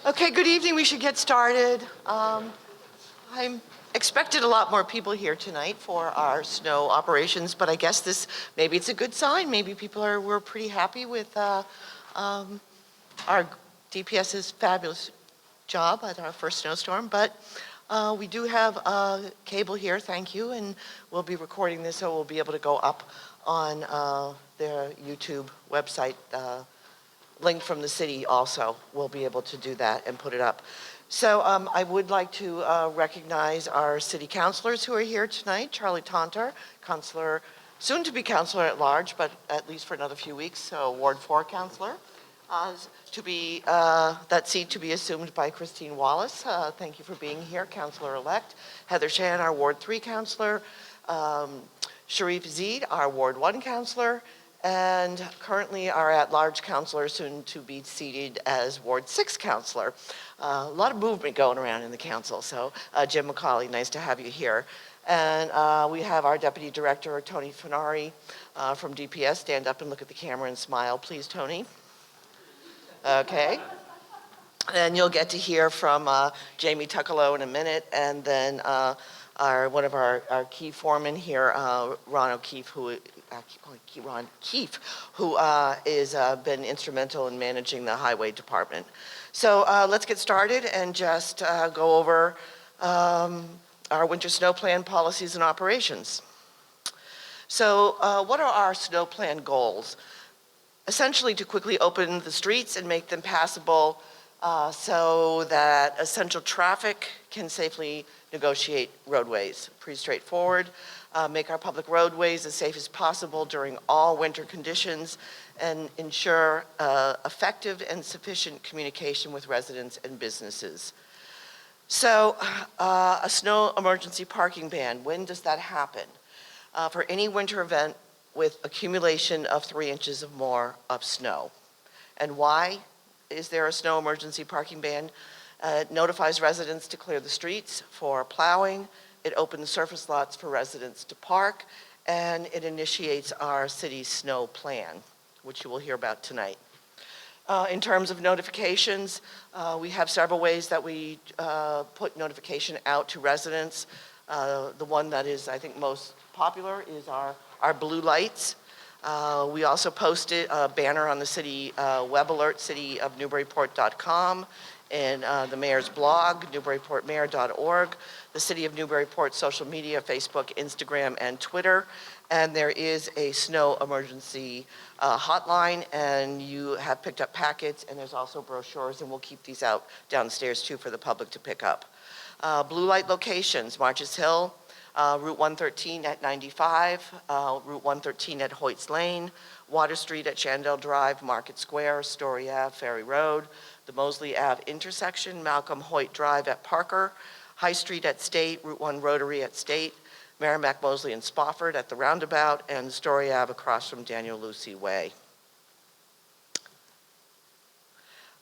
Okay, good evening. We should get started. I'm expected a lot more people here tonight for our snow operations, but I guess maybe it's a good sign. Maybe we're pretty happy with our DPS's fabulous job at our first snowstorm, but we do have cable here, thank you, and we'll be recording this so we'll be able to go up on their YouTube website. Link from the city also, we'll be able to do that and put it up. So I would like to recognize our city councilors who are here tonight. Charlie Tonter, councilor, soon to be councilor at large, but at least for another few weeks, so Ward 4 councilor. That seat to be assumed by Christine Wallace. Thank you for being here, councilor-elect. Heather Shan, our Ward 3 councilor. Sharif Zeid, our Ward 1 councilor. And currently our at-large councilor, soon to be seated as Ward 6 councilor. A lot of movement going around in the council, so Jim McCauley, nice to have you here. And we have our Deputy Director, Tony Finari from DPS. Stand up and look at the camera and smile, please, Tony. Okay. And you'll get to hear from Jamie Tuckalo in a minute, and then one of our key foremen here, Ron O'Keefe, who has been instrumental in managing the highway department. So let's get started and just go over our winter snow plan policies and operations. So what are our snow plan goals? Essentially to quickly open the streets and make them passable so that essential traffic can safely negotiate roadways. Pretty straightforward. Make our public roadways as safe as possible during all winter conditions and ensure effective and sufficient communication with residents and businesses. So a snow emergency parking ban, when does that happen? For any winter event with accumulation of 3 inches or more of snow. And why is there a snow emergency parking ban? It notifies residents to clear the streets for plowing. It opens surface lots for residents to park, and it initiates our city's snow plan, which you will hear about tonight. In terms of notifications, we have several ways that we put notification out to residents. The one that is, I think, most popular is our blue lights. We also posted a banner on the city web alert, cityofnewburyport.com, and the mayor's blog, newburyportmayor.org, the City of Newburyport social media, Facebook, Instagram, and Twitter. And there is a snow emergency hotline, and you have picked up packets, and there's also brochures, and we'll keep these out downstairs too for the public to pick up. Blue light locations, Marches Hill, Route 113 at 95, Route 113 at Hoyts Lane, Water Street at Chandel Drive, Market Square, Story Ave, Ferry Road, the Mosley Ave intersection, Malcolm Hoyt Drive at Parker, High Street at State, Route 1 Rotary at State, Merrimack, Mosley, and Spofford at the roundabout, and Story Ave across from Daniel Lucy Way.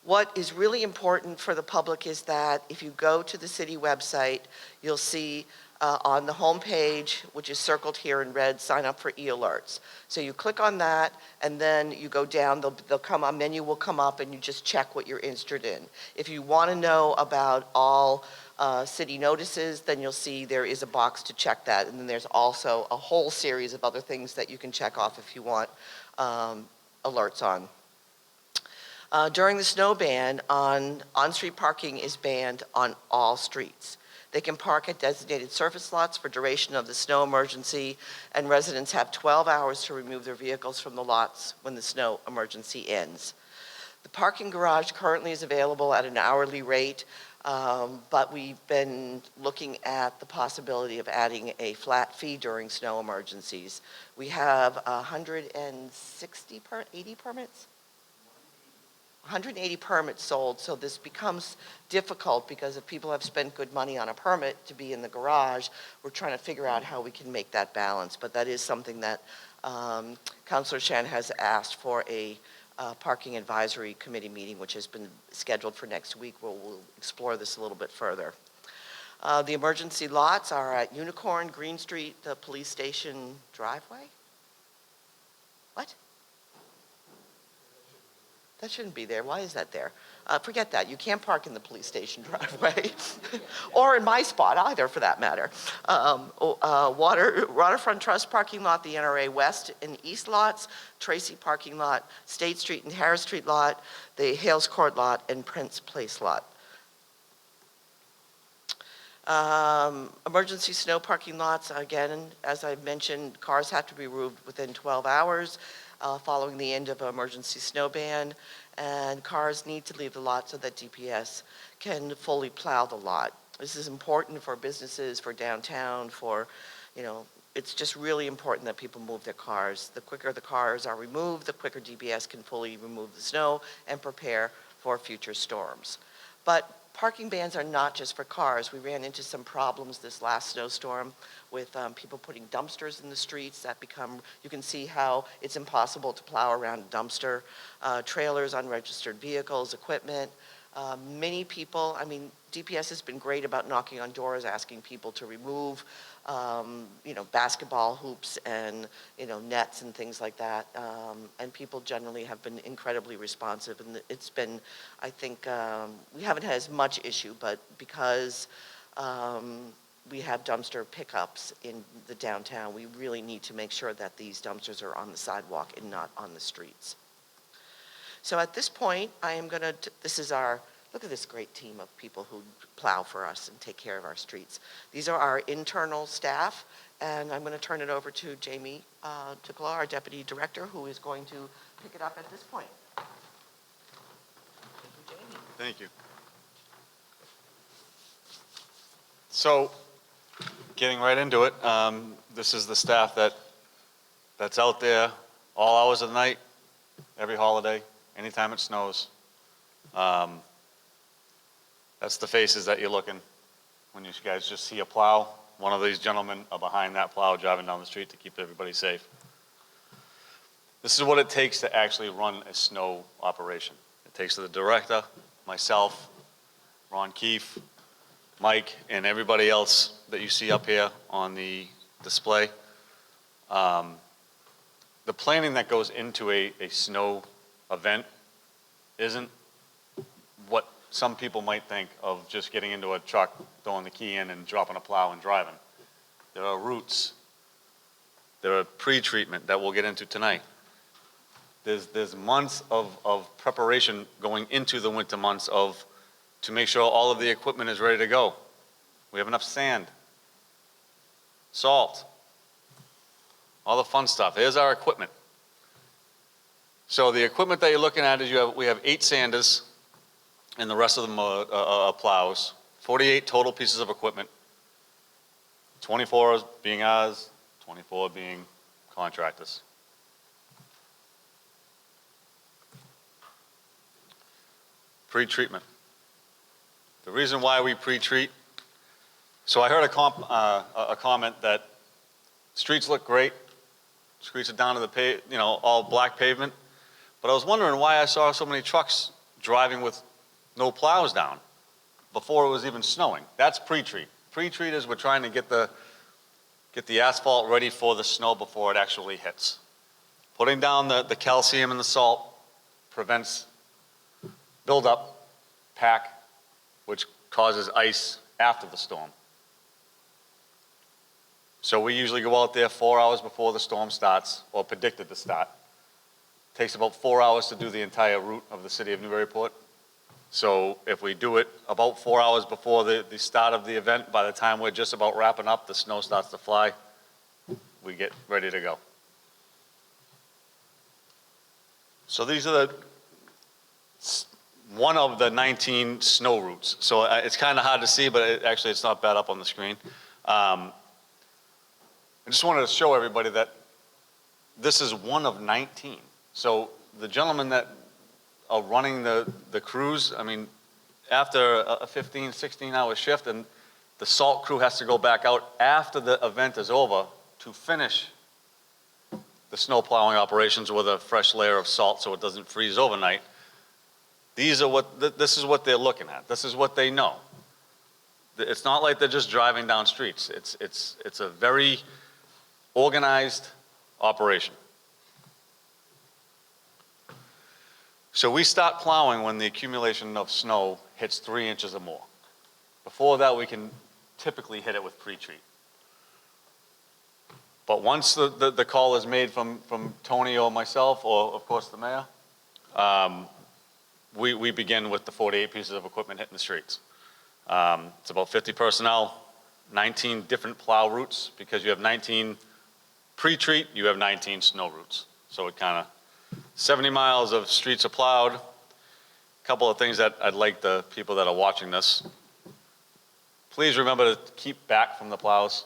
What is really important for the public is that if you go to the city website, you'll see on the home page, which is circled here in red, sign up for e-alerts. So you click on that, and then you go down, a menu will come up, and you just check what you're interested in. If you want to know about all city notices, then you'll see there is a box to check that, and then there's also a whole series of other things that you can check off if you want alerts on. During the snow ban, on-street parking is banned on all streets. They can park at designated surface lots for duration of the snow emergency, and residents have 12 hours to remove their vehicles from the lots when the snow emergency ends. The parking garage currently is available at an hourly rate, but we've been looking at the possibility of adding a flat fee during snow emergencies. We have 180 permits? 180 permits sold, so this becomes difficult because if people have spent good money on a permit to be in the garage, we're trying to figure out how we can make that balance. But that is something that Councilor Shan has asked for a parking advisory committee meeting, which has been scheduled for next week. We'll explore this a little bit further. The emergency lots are at Unicorn, Green Street, the police station driveway. What? That shouldn't be there. Why is that there? Forget that. You can't park in the police station driveway, or in my spot either, for that matter. Waterfront Trust parking lot, the NRA West and East lots, Tracy parking lot, State Street and Harris Street lot, the Hales Court lot, and Prince Place lot. Emergency snow parking lots, again, as I mentioned, cars have to be removed within 12 hours following the end of an emergency snow ban, and cars need to leave the lot so that DPS can fully plow the lot. This is important for businesses, for downtown, for, it's just really important that people move their cars. The quicker the cars are removed, the quicker DPS can fully remove the snow and prepare for future storms. But parking bans are not just for cars. We ran into some problems this last snowstorm with people putting dumpsters in the streets that you can see how it's impossible to plow around a dumpster, trailers, unregistered vehicles, equipment. Many people, DPS has been great about knocking on doors, asking people to remove, basketball hoops and, nets and things like that. And people generally have been incredibly responsive. And it's been, I think, we haven't had as much issue, but because we have dumpster pickups in the downtown, we really need to make sure that these dumpsters are on the sidewalk and not on the streets. So at this point, I am going to, look at this great team of people who plow for us and take care of our streets. These are our internal staff, and I'm going to turn it over to Jamie Tucla, our Deputy Director, who is going to pick it up at this point. Thank you, Jamie. Thank you. So, getting right into it, this is the staff that's out there all hours of the night, every holiday, anytime it snows. That's the faces that you're looking when you guys just see a plow. One of these gentlemen are behind that plow driving down the street to keep everybody safe. This is what it takes to actually run a snow operation. It takes the director, myself, Ron Keefe, Mike, and everybody else that you see up here on the display. The planning that goes into a snow event isn't what some people might think of just getting into a truck, throwing the key in and dropping a plow and driving. There are routes. There are pre-treatment that we'll get into tonight. There's months of preparation going into the winter months to make sure all of the equipment is ready to go. We have enough sand, salt, all the fun stuff. Here's our equipment. So the equipment that you're looking at is we have 8 sanders, and the rest of them are plows. 48 total pieces of equipment. 24 being ours, 24 being contractors. Pre-treatment. The reason why we pre-treat, so I heard a comment that streets look great. Streets are down to the all black pavement. But I was wondering why I saw so many trucks driving with no plows down before it was even snowing. That's pre-treat. Pre-treat is we're trying to get the asphalt ready for the snow before it actually hits. Putting down the calcium and the salt prevents buildup, pack, which causes ice after the storm. So we usually go out there 4 hours before the storm starts, or predicted to start. It takes about 4 hours to do the entire route of the city of Newburyport. So if we do it about 4 hours before the start of the event, by the time we're just about wrapping up, the snow starts to fly, we get ready to go. So these are one of the 19 snow routes. So it's kind of hard to see, but actually it's not bad up on the screen. I just wanted to show everybody that this is one of 19. So the gentleman that are running the crews, after a 15, 16-hour shift, and the salt crew has to go back out after the event is over to finish the snow plowing operations with a fresh layer of salt so it doesn't freeze overnight. This is what they're looking at. This is what they know. It's not like they're just driving down streets. It's a very organized operation. So we start plowing when the accumulation of snow hits 3 inches or more. Before that, we can typically hit it with pre-treat. But once the call is made from Tony or myself, or of course the mayor, we begin with the 48 pieces of equipment hitting the streets. It's about 50 personnel, 19 different plow routes, because you have 19 pre-treat, you have 19 snow routes. So it kind of, 70 miles of streets are plowed. A couple of things that I'd like the people that are watching this. Please remember to keep back from the plows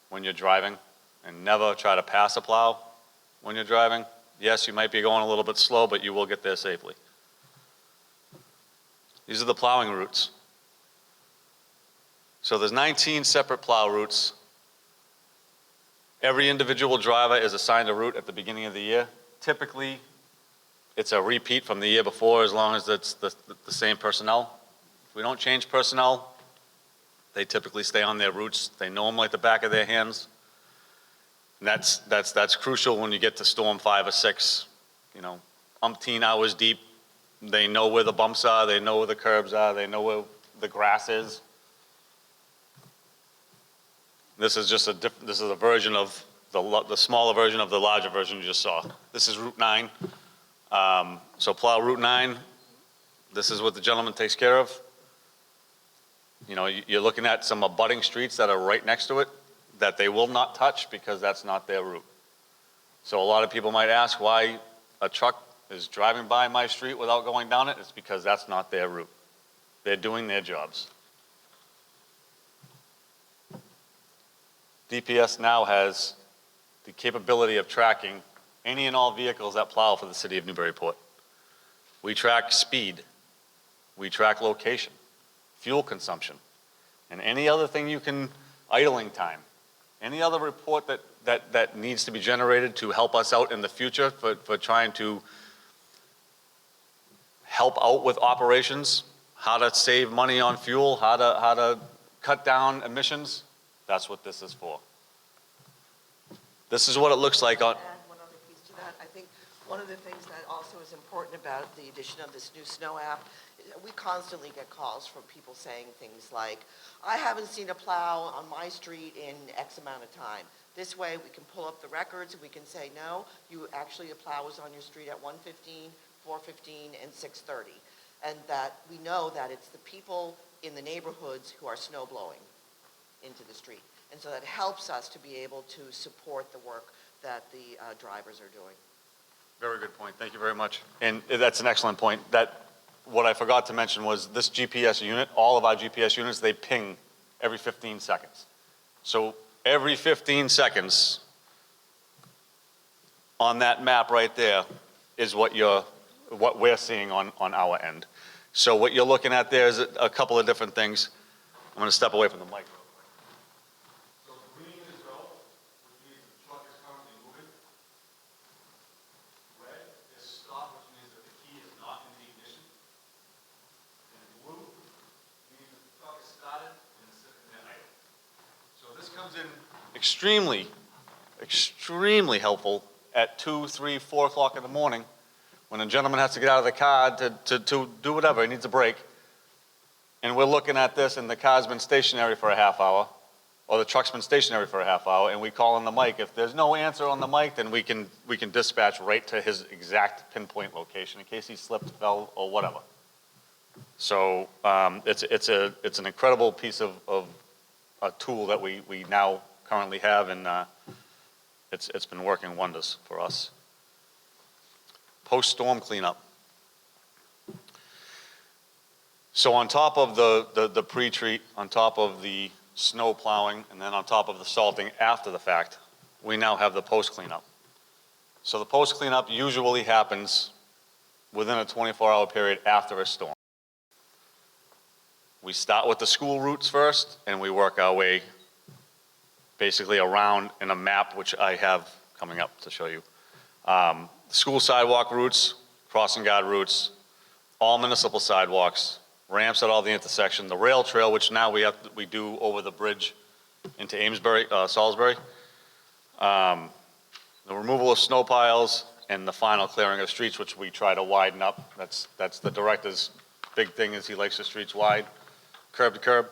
when you're driving and never try to pass a plow when you're driving. Yes, you might be going a little bit slow, but you will get there safely. These are the plowing routes. So there's 19 separate plow routes. Every individual driver is assigned a route at the beginning of the year. Typically, it's a repeat from the year before as long as it's the same personnel. If we don't change personnel, they typically stay on their routes. They know them like the back of their hands. And that's crucial when you get to storm 5 or 6, you know, umpteen hours deep. They know where the bumps are, they know where the curbs are, they know where the grass is. This is just this is a version of the smaller version of the larger version you just saw. This is Route 9. So plow Route 9. This is what the gentleman takes care of. You know, you're looking at some abutting streets that are right next to it that they will not touch because that's not their route. So a lot of people might ask why a truck is driving by my street without going down it. It's because that's not their route. They're doing their jobs. DPS now has the capability of tracking any and all vehicles that plow for the city of Newburyport. We track speed, we track location, fuel consumption, and any other thing you can, idling time, any other report that needs to be generated to help us out in the future for trying to help out with operations, how to save money on fuel, how to cut down emissions. That's what this is for. This is what it looks like on. Add one other piece to that. I think one of the things that also is important about the addition of this new snow app, we constantly get calls from people saying things like, I haven't seen a plow on my street in X amount of time. This way we can pull up the records and we can say, no, you actually, a plow was on your street at 1:15, 4:15, and 6:30. And that we know that it's the people in the neighborhoods who are snow blowing into the street. And so that helps us to be able to support the work that the drivers are doing. Very good point. Thank you very much. And that's an excellent point. What I forgot to mention was this GPS unit, all of our GPS units, they ping every 15 seconds. So every 15 seconds on that map right there is what we're seeing on our end. So what you're looking at there is a couple of different things. I'm going to step away from the mic. So green is go, which means the truck is currently moving. Red is stop, which means that the key is not in the ignition. And blue means that the truck is started and it's sitting there idle. So this comes in extremely helpful at 2, 3, 4 o'clock in the morning when a gentleman has to get out of the car to do whatever, he needs a break. And we're looking at this and the car's been stationary for a half hour, or the truck's been stationary for a half hour, and we call on the mic. If there's no answer on the mic, then we can dispatch right to his exact pinpoint location in case he slipped, fell, or whatever. So it's an incredible piece of a tool that we now currently have, and it's been working wonders for us. Post-storm cleanup. So on top of the pre-treat, on top of the snow plowing, and then on top of the salting after the fact, we now have the post-cleanup. So the post-cleanup usually happens within a 24-hour period after a storm. We start with the school routes first, and we work our way basically around in a map, which I have coming up to show you. School sidewalk routes, crossing guard routes, all municipal sidewalks, ramps at all the intersections, the rail trail, which now we do over the bridge into Salisbury, the removal of snow piles, and the final clearing of streets, which we try to widen up. That's the director's big thing, is he likes the streets wide, curb to curb.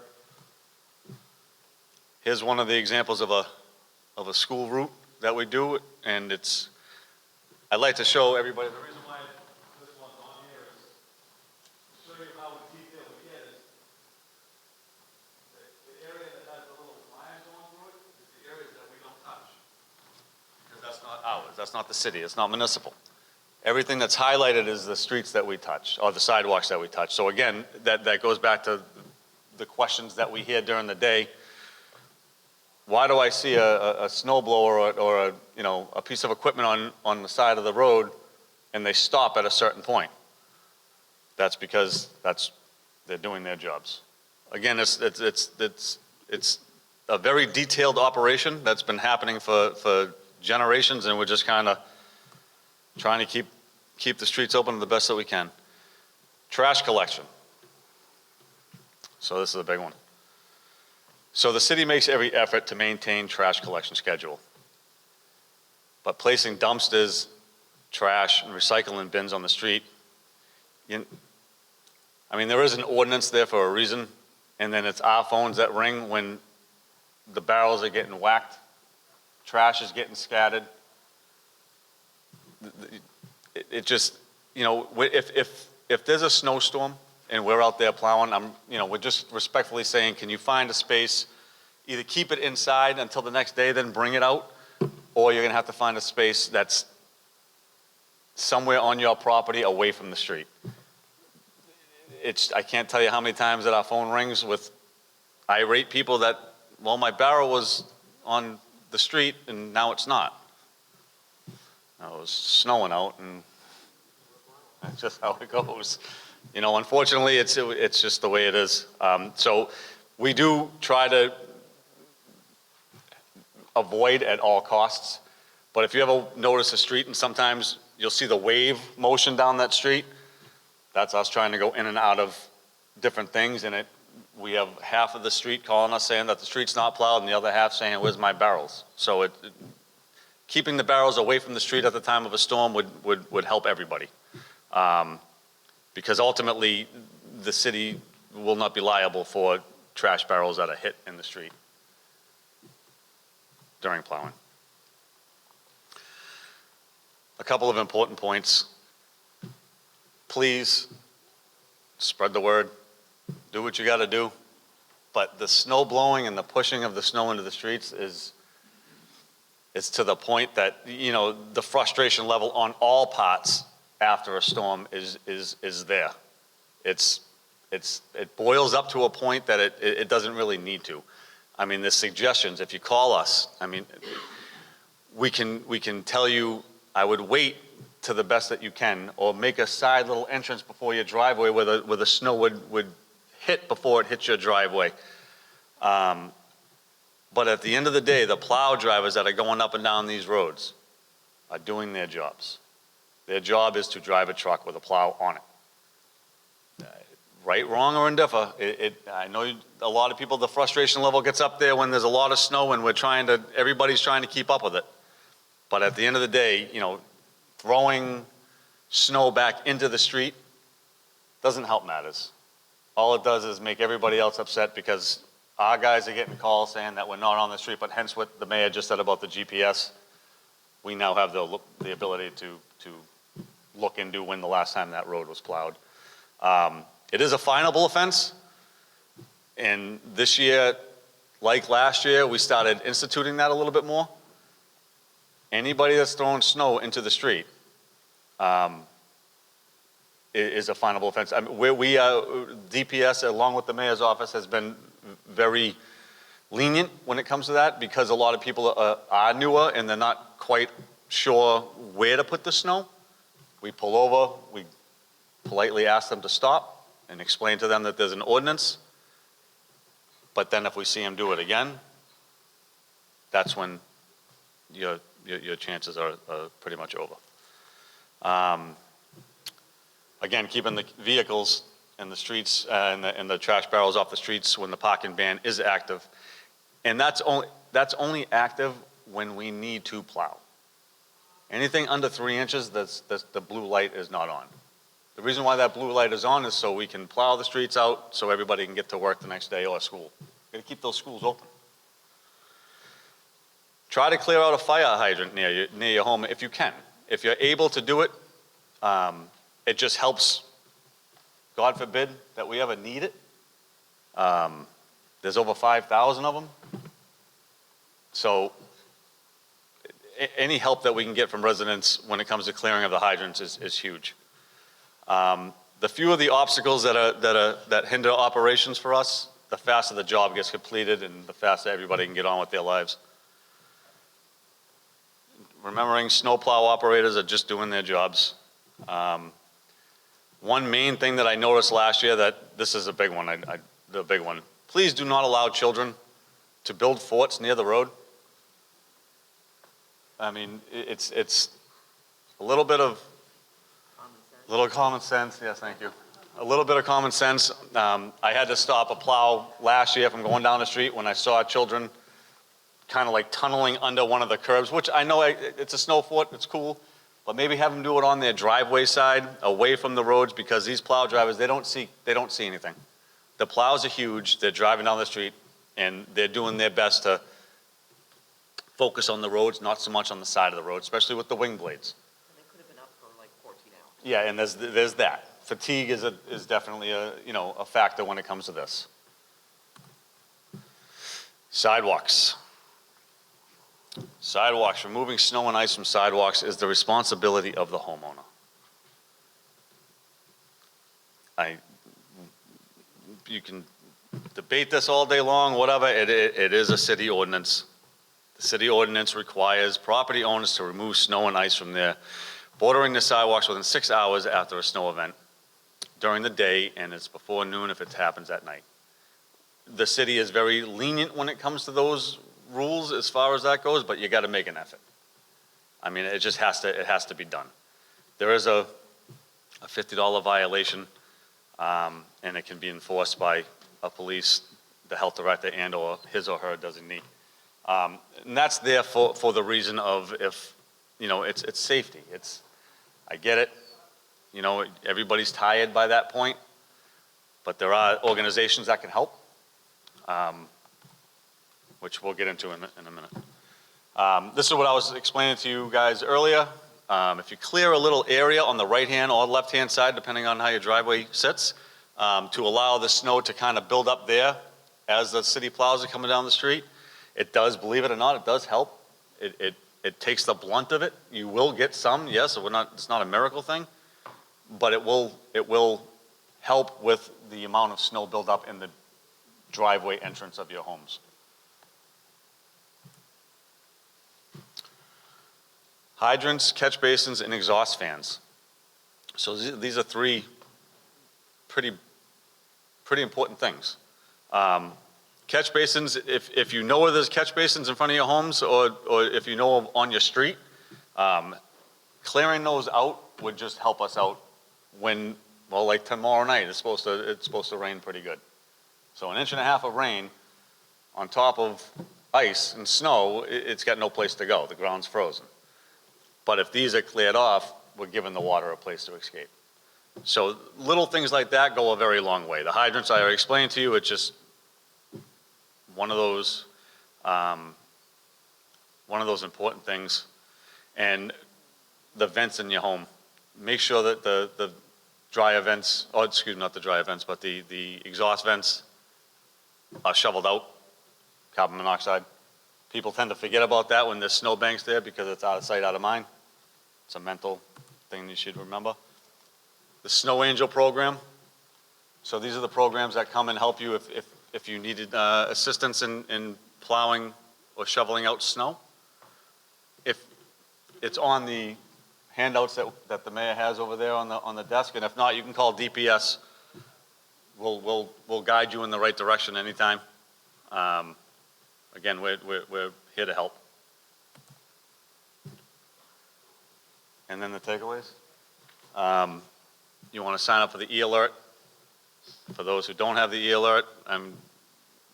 Here's one of the examples of a school route that we do, and I'd like to show everybody, the reason why this one's on here is to show you how detailed we get is the area that has the little lines going through it is the areas that we don't touch. Because that's not ours, that's not the city, it's not municipal. Everything that's highlighted is the streets that we touch, or the sidewalks that we touch. So again, that goes back to the questions that we hear during the day. Why do I see a snow blower or a piece of equipment on the side of the road and they stop at a certain point? That's because they're doing their jobs. Again, it's a very detailed operation that's been happening for generations, and we're just kind of trying to keep the streets open the best that we can. Trash collection. So this is a big one. So the city makes every effort to maintain trash collection schedule. But placing dumpsters, trash, and recycling bins on the street, there is an ordinance there for a reason, and then it's our phones that ring when the barrels are getting whacked, trash is getting scattered. It just, if there's a snowstorm and we're out there plowing, we're just respectfully saying, can you find a space, either keep it inside until the next day, then bring it out, or you're gonna have to find a space that's somewhere on your property away from the street. I can't tell you how many times that our phone rings with irate people that, well, my barrel was on the street and now it's not. It was snowing out, and that's just how it goes. Unfortunately, it's just the way it is. So we do try to avoid at all costs. But if you ever notice a street and sometimes you'll see the wave motion down that street, that's us trying to go in and out of different things. And we have half of the street calling us saying that the street's not plowed, and the other half saying, where's my barrels? So keeping the barrels away from the street at the time of a storm would help everybody. Because ultimately, the city will not be liable for trash barrels that are hit in the street during plowing. A couple of important points. Please spread the word, do what you gotta do, but the snow blowing and the pushing of the snow into the streets it's to the point that, the frustration level on all parts after a storm is there. It boils up to a point that it doesn't really need to. The suggestions, if you call us, we can tell you, I would wait to the best that you can, or make a side little entrance before your driveway where the snow would hit before it hits your driveway. But at the end of the day, the plow drivers that are going up and down these roads are doing their jobs. Their job is to drive a truck with a plow on it. Right, wrong, or indifferent, I know a lot of people, the frustration level gets up there when there's a lot of snow and everybody's trying to keep up with it. But at the end of the day, throwing snow back into the street doesn't help matters. All it does is make everybody else upset, because our guys are getting calls saying that we're not on the street, but hence what the mayor just said about the GPS, we now have the ability to look into when the last time that road was plowed. It is a finable offense, and this year, like last year, we started instituting that a little bit more. Anybody that's throwing snow into the street is a finable offense. DPS, along with the mayor's office, has been very lenient when it comes to that, because a lot of people are newer and they're not quite sure where to put the snow. We pull over, we politely ask them to stop and explain to them that there's an ordinance. But then if we see them do it again, that's when your chances are pretty much over. Again, keeping the vehicles in the streets and the trash barrels off the streets when the parking ban is active. And that's only active when we need to plow. Anything under 3 inches, the blue light is not on. The reason why that blue light is on is so we can plow the streets out so everybody can get to work the next day or school. Got to keep those schools open. Try to clear out a fire hydrant near your home if you can. If you're able to do it, it just helps. God forbid that we ever need it. There's over 5,000 of them. So any help that we can get from residents when it comes to clearing of the hydrants is huge. The fewer the obstacles that hinder operations for us, the faster the job gets completed and the faster everybody can get on with their lives. Remembering snowplow operators are just doing their jobs. One main thing that I noticed last year, that this is a big one, the big one. Please do not allow children to build forts near the road. I mean, it's a little bit of common sense. Yes, thank you. A little bit of common sense. I had to stop a plow last year from going down the street when I saw children kind of like tunneling under one of the curbs, which I know it's a snow fort, it's cool, but maybe have them do it on their driveway side, away from the roads, because these plow drivers, they don't see anything. The plows are huge, they're driving down the street, and they're doing their best to focus on the roads, not so much on the side of the road, especially with the wing blades. And they could have been up for like 14 hours. Yeah, and there's that. Fatigue is definitely a factor when it comes to this. Sidewalks. Sidewalks, removing snow and ice from sidewalks is the responsibility of the homeowner. You can debate this all day long, whatever, it is a city ordinance. The city ordinance requires property owners to remove snow and ice from their bordering the sidewalks within 6 hours after a snow event during the day, and it's before noon if it happens at night. The city is very lenient when it comes to those rules as far as that goes, but you got to make an effort. I mean, it just has to be done. There is a $50 violation, and it can be enforced by a police, the health director, and or his or her designee. And that's there for the reason of if, it's safety. I get it. Everybody's tired by that point, but there are organizations that can help. Which we'll get into in a minute. This is what I was explaining to you guys earlier. If you clear a little area on the right-hand or left-hand side, depending on how your driveway sits, to allow the snow to kind of build up there as the city plows are coming down the street, it does, believe it or not, it does help. It takes the blunt of it. You will get some, yes, it's not a miracle thing, but it will help with the amount of snow buildup in the driveway entrance of your homes. Hydrants, catch basins, and exhaust fans. So these are three pretty important things. Catch basins, if you know where there's catch basins in front of your homes, or if you know of on your street, clearing those out would just help us out when, well, like tomorrow night, it's supposed to rain pretty good. So 1.5 inches of rain on top of ice and snow, it's got no place to go. The ground's frozen. But if these are cleared off, we're giving the water a place to escape. So little things like that go a very long way. The hydrants I already explained to you, it's just one of those important things. And the vents in your home, make sure that the dryer vents, not the dryer vents, but the exhaust vents are shoveled out, carbon monoxide. People tend to forget about that when there's snowbanks there because it's out of sight, out of mind. It's a mental thing you should remember. The Snow Angel program. So these are the programs that come and help you if you needed assistance in plowing or shoveling out snow. If it's on the handouts that the mayor has over there on the desk, and if not, you can call DPS. We'll guide you in the right direction anytime. Again, we're here to help. And then the takeaways. You want to sign up for the e-alert. For those who don't have the e-alert,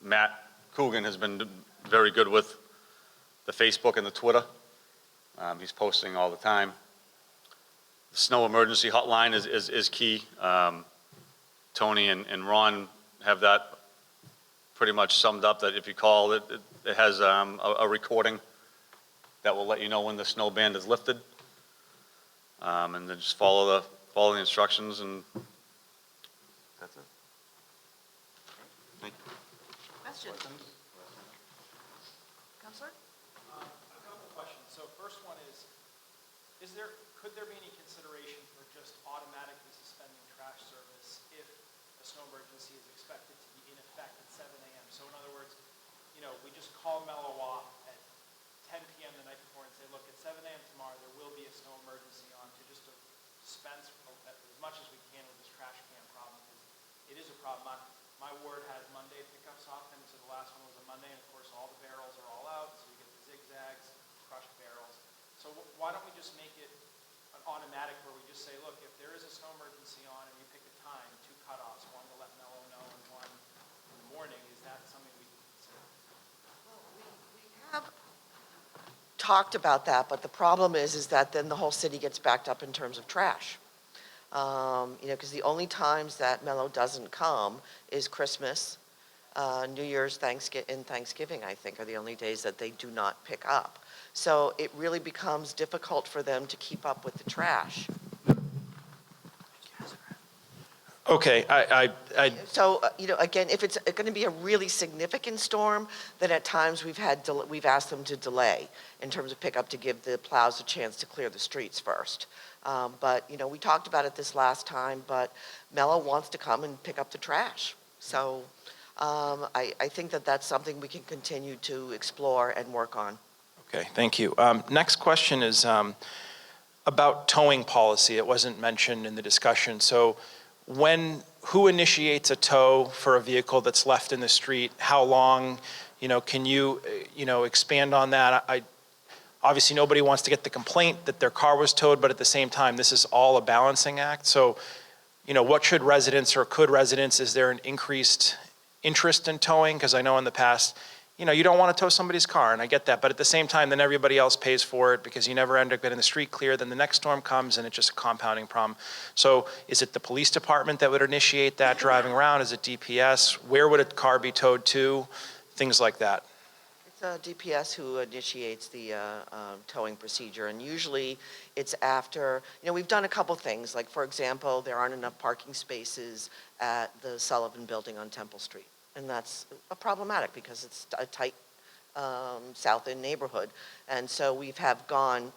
Matt Coogan has been very good with the Facebook and the Twitter. He's posting all the time. The snow emergency hotline is key. Tony and Ron have that pretty much summed up, that if you call it, it has a recording that will let you know when the snow band is lifted. And then just follow the instructions, and that's it. Thank you. Questions? Counselor? A couple questions. So first one is could there be any consideration for just automatically suspending trash service if a snow emergency is expected to be in effect at 7 a.m.? So in other words, we just call Mellow off at 10 p.m. the night before and say, look, at 7 a.m. tomorrow there will be a snow emergency on, to just dispense as much as we can with this trash can problem, because it is a problem. My ward has Monday pickups often, so the last one was a Monday, and of course all the barrels are all out, so you get the zigzags, crushed barrels. So why don't we just make it an automatic where we just say, look, if there is a snow emergency on and you pick a time, 2 cutoffs, one to let Mellow know and one in the morning, is that something we can consider? Well, we have talked about that, but the problem is that then the whole city gets backed up in terms of trash. Because the only times that Mellow doesn't come is Christmas, New Year's, Thanksgiving, I think, are the only days that they do not pick up. So it really becomes difficult for them to keep up with the trash. Okay, So, again, if it's going to be a really significant storm, then at times we've asked them to delay in terms of pickup to give the plows a chance to clear the streets first. But, we talked about it this last time, but Mellow wants to come and pick up the trash. So I think that that's something we can continue to explore and work on. okay, thank you. Next question is about towing policy. It wasn't mentioned in the discussion. So who initiates a tow for a vehicle that's left in the street? How long? Can you, expand on that? Obviously, nobody wants to get the complaint that their car was towed, but at the same time, this is all a balancing act. So, what should residents, or could residents, is there an increased interest in towing? Because I know in the past, you don't want to tow somebody's car, and I get that. But at the same time, then everybody else pays for it because you never end up getting the street clear. Then the next storm comes, and it's just a compounding problem. So is it the police department that would initiate that driving around? Is it DPS? Where would a car be towed to? Things like that. It's DPS who initiates the towing procedure, and usually it's after, we've done a couple things. Like, for example, there aren't enough parking spaces at the Sullivan Building on Temple Street, and that's problematic because it's a tight South End neighborhood. And so we have gone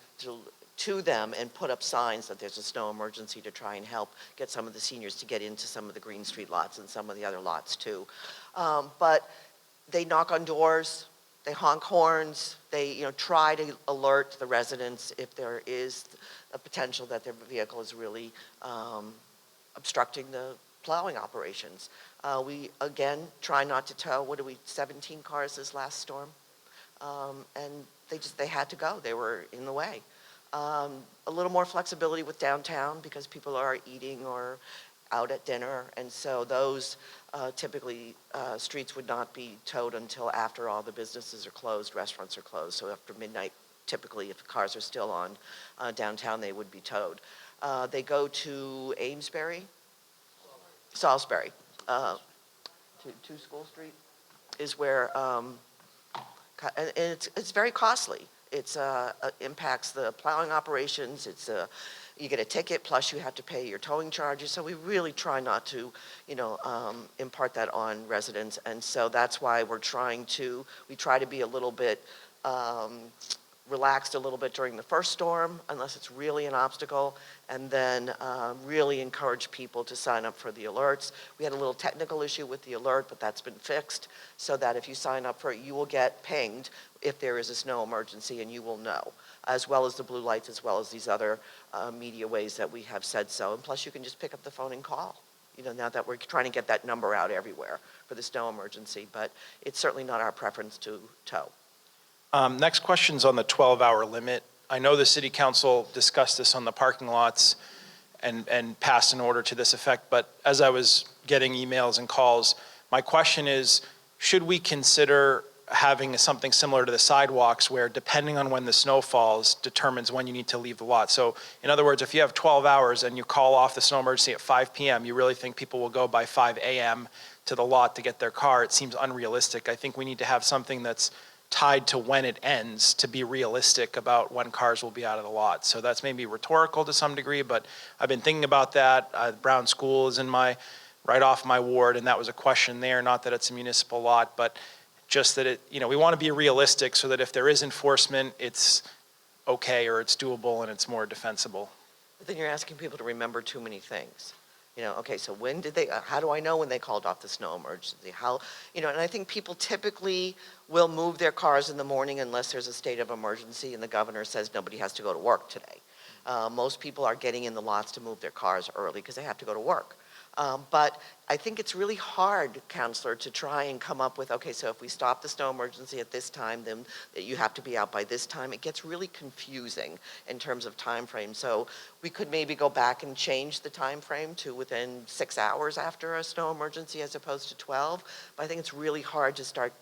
to them and put up signs that there's a snow emergency to try and help get some of the seniors to get into some of the Green Street lots and some of the other lots too. But they knock on doors, they honk horns, they try to alert the residents if there is a potential that their vehicle is really obstructing the plowing operations. We, again, try not to tow, 17 cars this last storm? And they had to go. They were in the way. A little more flexibility with downtown because people are eating or out at dinner, and so those typically streets would not be towed until after all the businesses are closed, restaurants are closed. So after midnight, typically, if cars are still on downtown, they would be towed. They go to Amesbury, Salisbury, to School Street is where, and it's very costly. It impacts the plowing operations. You get a ticket, plus you have to pay your towing charges. So we really try not to, impart that on residents. And so that's why we try to be a little bit relaxed a little bit during the first storm, unless it's really an obstacle, and then really encourage people to sign up for the alerts. We had a little technical issue with the alert, but that's been fixed, so that if you sign up for it, you will get pinged if there is a snow emergency, and you will know, as well as the blue lights, as well as these other media ways that we have said so. And plus, you can just pick up the phone and call, now that we're trying to get that number out everywhere for the snow emergency, but it's certainly not our preference to tow. Next question's on the 12-hour limit. I know the city council discussed this on the parking lots and passed an order to this effect, but as I was getting emails and calls, my question is, should we consider having something similar to the sidewalks where depending on when the snow falls determines when you need to leave the lot. So in other words, if you have 12 hours and you call off the snow emergency at 5 p.m., you really think people will go by 5 a.m. to the lot to get their car? It seems unrealistic. I think we need to have something that's tied to when it ends to be realistic about when cars will be out of the lot. So that's maybe rhetorical to some degree, but I've been thinking about that. Brown School is right off my ward, and that was a question there. Not that it's a municipal lot, but just that we want to be realistic so that if there is enforcement, it's okay or it's doable and it's more defensible. But then you're asking people to remember too many things. Okay, so when did how do I know when they called off the snow emergency? And I think people typically will move their cars in the morning unless there's a state of emergency and the governor says nobody has to go to work today. Most people are getting in the lots to move their cars early because they have to go to work. But I think it's really hard, Counselor, to try and come up with, okay, so if we stop the snow emergency at this time, then you have to be out by this time. It gets really confusing in terms of time frame. So we could maybe go back and change the time frame to within 6 hours after a snow emergency as opposed to 12. But I think it's really hard to start,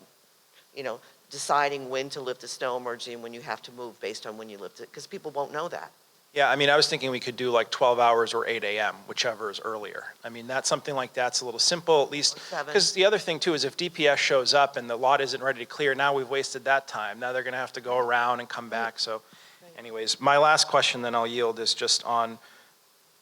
deciding when to lift the snow emergency and when you have to move based on when you lift it, because people won't know that. Yeah, I was thinking we could do like 12 hours or 8 a.m., whichever is earlier. That's something like that's a little simple, at least. Because the other thing too is if DPS shows up and the lot isn't ready to clear, now we've wasted that time. Now they're going to have to go around and come back. So anyways, my last question then I'll yield is just on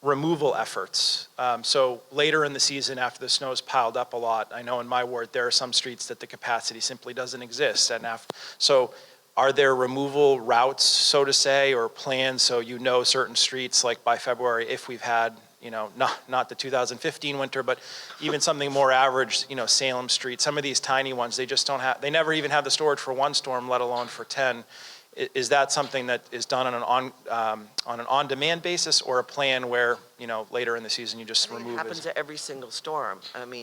removal efforts. So later in the season after the snow's piled up a lot, I know in my ward there are some streets that the capacity simply doesn't exist. So are there removal routes, so to say, or plans so certain streets like by February if we've had, not the 2015 winter, but even something more average, Salem Street, some of these tiny ones, they never even have the storage for one storm, let alone for 10. Is that something that is done on an on-demand basis or a plan where, later in the season you just remove it? It happens at every single storm.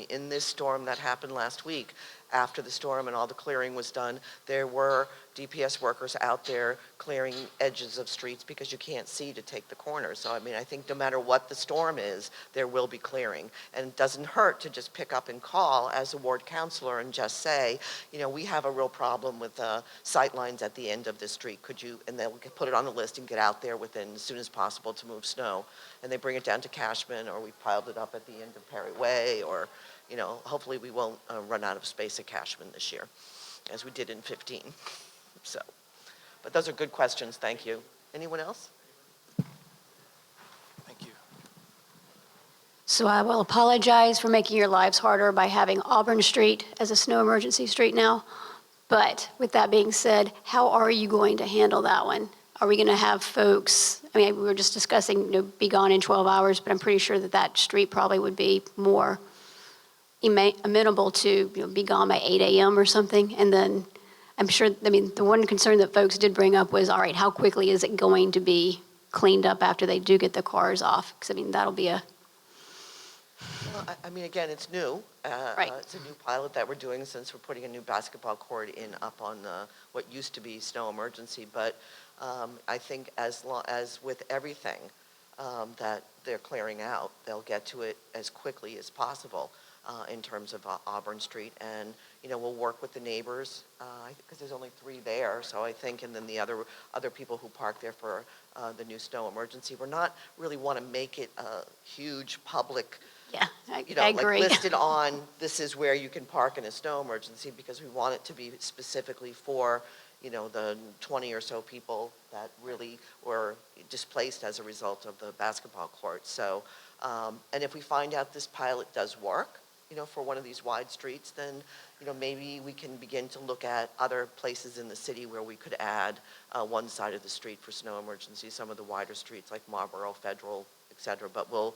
In this storm that happened last week, after the storm and all the clearing was done, there were DPS workers out there clearing edges of streets because you can't see to take the corners. So, I think no matter what the storm is, there will be clearing. And it doesn't hurt to just pick up and call as a ward counselor and just say, we have a real problem with sight lines at the end of this street. And they'll put it on the list and get out there as soon as possible to move snow. And they bring it down to Cashman, or we piled it up at the end of Perry Way, or hopefully we won't run out of space at Cashman this year, as we did in 15. So, but those are good questions. Thank you. Anyone else? Thank you. So I will apologize for making your lives harder by having Auburn Street as a snow emergency street now. But with that being said, how are you going to handle that one? Are we going to have folks, we were just discussing, be gone in 12 hours, but I'm pretty sure that street probably would be more amenable to be gone by 8 a.m. or something. And then I'm sure, the one concern that folks did bring up was, all right, how quickly is it going to be cleaned up after they do get the cars off? Because, that'll be a... Well, again, it's new. Right. It's a new pilot that we're doing since we're putting a new basketball court up on what used to be snow emergency. But I think as with everything that they're clearing out, they'll get to it as quickly as possible. In terms of Auburn Street, and we'll work with the neighbors because there's only 3 there. So I think, and then the other people who park there for the new snow emergency. We're not really want to make it a huge public. Yeah, I agree. Like listed on this is where you can park in a snow emergency, because we want it to be specifically for the 20 or so people that really were displaced as a result of the basketball court. So, and if we find out this pilot does work, for one of these wide streets, then, maybe we can begin to look at other places in the city where we could add one side of the street for snow emergency, some of the wider streets like Marlboro, Federal, et cetera. But we'll,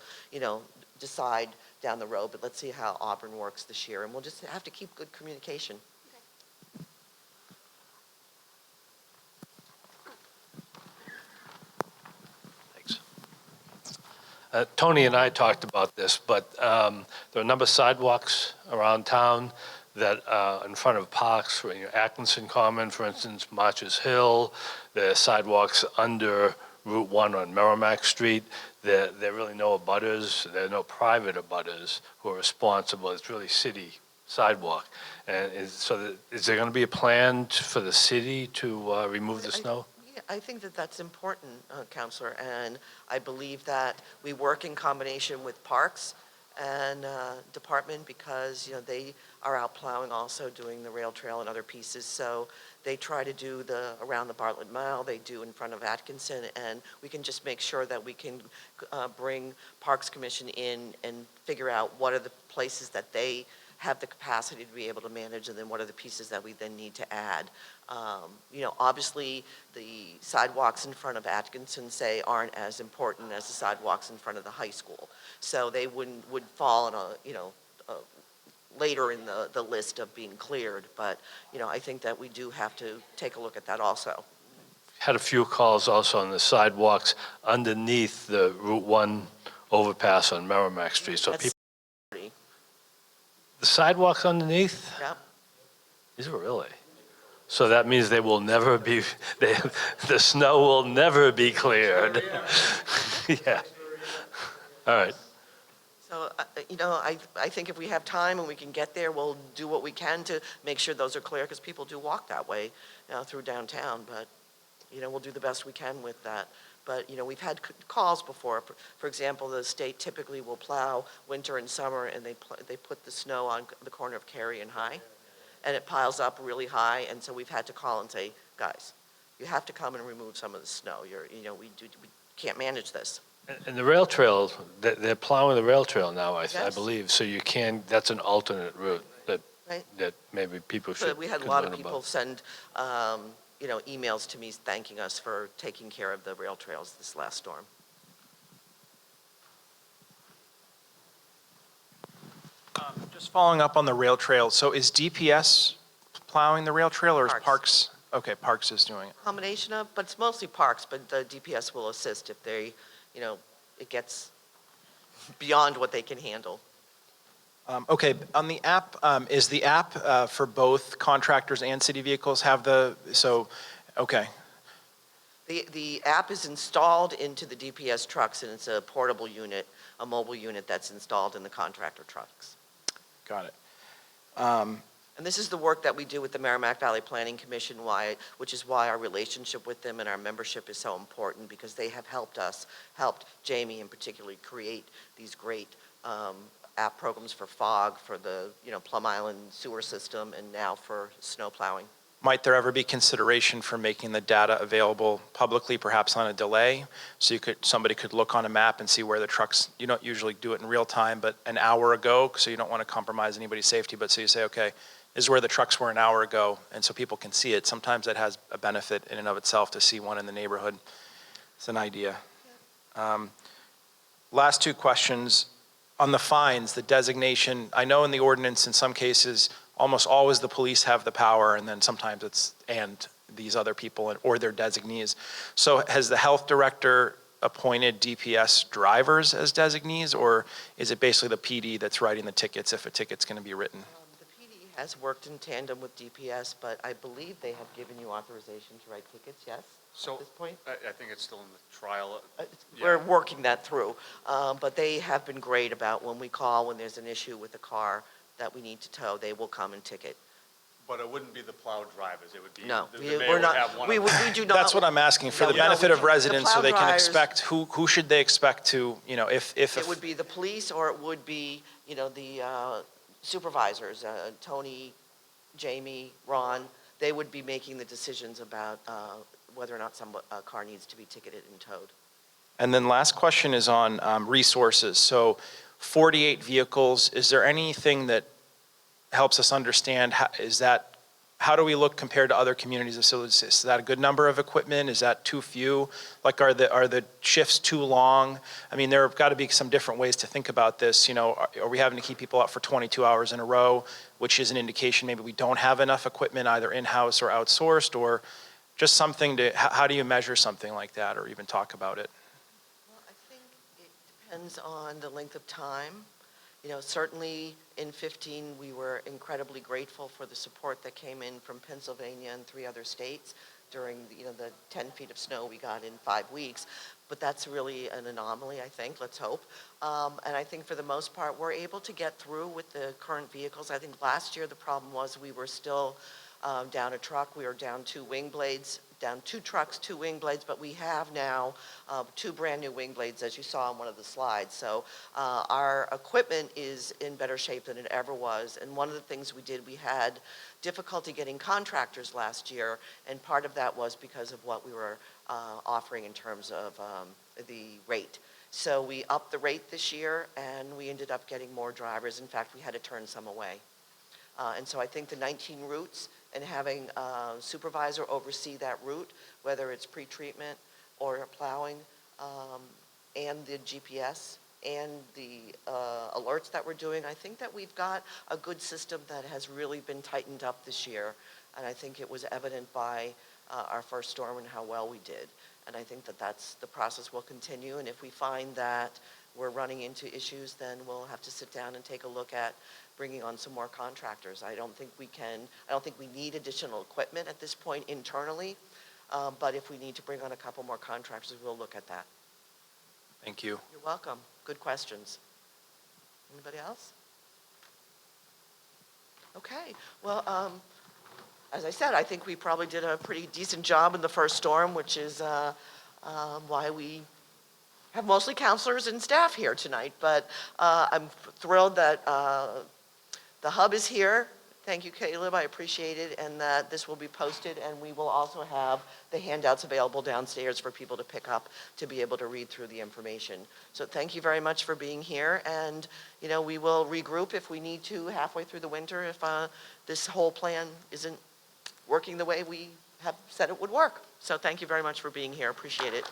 decide down the road. But let's see how Auburn works this year. And we'll just have to keep good communication. Tony and I talked about this, but there are a number of sidewalks around town that are in front of parks, Atkinson Common, for instance, Marches Hill. There are sidewalks under Route 1 on Merrimack Street. There are really no abutters. There are no private abutters who are responsible. It's really city sidewalk. And is there going to be a plan for the city to remove the snow? Yeah, I think that that's important, Counselor, and I believe that we work in combination with Parks and Department because, they are out plowing also, doing the rail trail and other pieces. So they try to do around the Bartlett Mile, they do in front of Atkinson, and we can just make sure that we can bring Parks Commission in and figure out what are the places that they have the capacity to be able to manage, and then what are the pieces that we then need to add. Obviously, the sidewalks in front of Atkinson, say, aren't as important as the sidewalks in front of the high school. So they would fall in later in the list of being cleared. But, I think that we do have to take a look at that also. Had a few calls also on the sidewalks underneath the Route 1 overpass on Merrimack Street. So That's people, pretty- the sidewalks underneath? Yep. Is it really? So that means they will never be, the snow will never be cleared. Yeah. All right. So, I think if we have time and we can get there, we'll do what we can to make sure those are clear, because people do walk that way through downtown. But, we'll do the best we can with that. But, we've had calls before. For example, the state typically will plow winter and summer, and they put the snow on the corner of Cary and High, and it piles up really high. And so we've had to call and say, guys, you have to come and remove some of the snow. We can't manage this. And the rail trail, they're plowing the rail trail now, I Yes. believe. So you can, that's an alternate route Right. that maybe people So should we had a could lot of learn people about. send, emails to me thanking us for taking care of the rail trails this last storm. Just following up on the rail trail, so is DPS plowing the rail trail, or is Parks. Parks? Okay, Parks is doing it. Combination of, but it's mostly Parks, but the DPS will assist if they, it gets beyond what they can handle. Okay, on the app, is the app for both contractors and city vehicles okay, The app is installed into the DPS trucks, and it's a portable unit, a mobile unit that's installed in the contractor trucks. got it. And this is the work that we do with the Merrimack Valley Planning Commission, which is why our relationship with them and our membership is so important, because they have helped Jamie in particular create these great app programs for fog, for the Plum Island sewer system, and now for snow plowing. Might there ever be consideration for making the data available publicly, perhaps on a delay? So somebody could look on a map and see where the trucks, you don't usually do it in real time, but an hour ago, so you don't want to compromise anybody's safety, but so you say, okay, this is where the trucks were an hour ago, and so people can see it. Sometimes that has a benefit in and of itself to see one in the neighborhood. It's an idea. Last two questions. On the fines, the designation, I know in the ordinance in some cases, almost always the police have the power, and then sometimes it's these other people or their designees. So has the health director appointed DPS drivers as designees, or is it basically the PD that's writing the tickets if a ticket's going to be written? The PD has worked in tandem with DPS, but I believe they have given you authorization to write tickets, yes? At this point? I think it's still in the trial. We're working that through, but they have been great about when we call, when there's an issue with a car that we need to tow, they will come and ticket. But it wouldn't be the plow drivers, it would be. No, the we're mayor would not, have one we of them. do not. That's what I'm asking, for the No, benefit of the residents, so plow they can drivers- expect, who should they expect to, if. It would be the police, or it would be, the supervisors, Tony, Jamie, Ron. They would be making the decisions about whether or not a car needs to be ticketed and towed. And then last question is on resources. So 48 vehicles, is there anything that helps us understand, how do we look compared to other communities of facilities? Is that a good number of equipment? Is that too few? Like, are the shifts too long? I mean, there have got to be some different ways to think about this. Are we having to keep people up for 22 hours in a row, which is an indication maybe we don't have enough equipment either in-house or outsourced, or just something how do you measure something like that, or even talk about it? Well, I think it depends on the length of time. Certainly in 15, we were incredibly grateful for the support that came in from Pennsylvania and 3 other states. during, the 10 feet of snow we got in 5 weeks. But that's really an anomaly, I think, let's hope. And I think for the most part, we're able to get through with the current vehicles. I think last year the problem was we were still down a truck. We were down 2 wing blades, down 2 trucks, 2 wing blades, but we have now 2 brand-new wing blades, as you saw on one of the slides. So our equipment is in better shape than it ever was. And one of the things we did, we had difficulty getting contractors last year, and part of that was because of what we were offering in terms of the rate. So we upped the rate this year, and we ended up getting more drivers. In fact, we had to turn some away. And so I think the 19 routes and having a supervisor oversee that route, whether it's pre-treatment or plowing, and the GPS and the alerts that we're doing, I think that we've got a good system that has really been tightened up this year. And I think it was evident by our first storm and how well we did. And I think that the process will continue. And if we find that we're running into issues, then we'll have to sit down and take a look at bringing on some more contractors. I don't think we need additional equipment at this point internally, but if we need to bring on a couple more contractors, we'll look at that. Thank you. You're welcome. Good questions. Anybody else? Okay. Well, as I said, I think we probably did a pretty decent job in the first storm, which is why we have mostly counselors and staff here tonight. But I'm thrilled that the hub is here. Thank you, Caleb. I appreciate it. And that this will be posted, and we will also have the handouts available downstairs for people to pick up to be able to read through the information. So thank you very much for being here. And, we will regroup if we need to halfway through the winter if this whole plan isn't working the way we have said it would work. So thank you very much for being here. Appreciate it.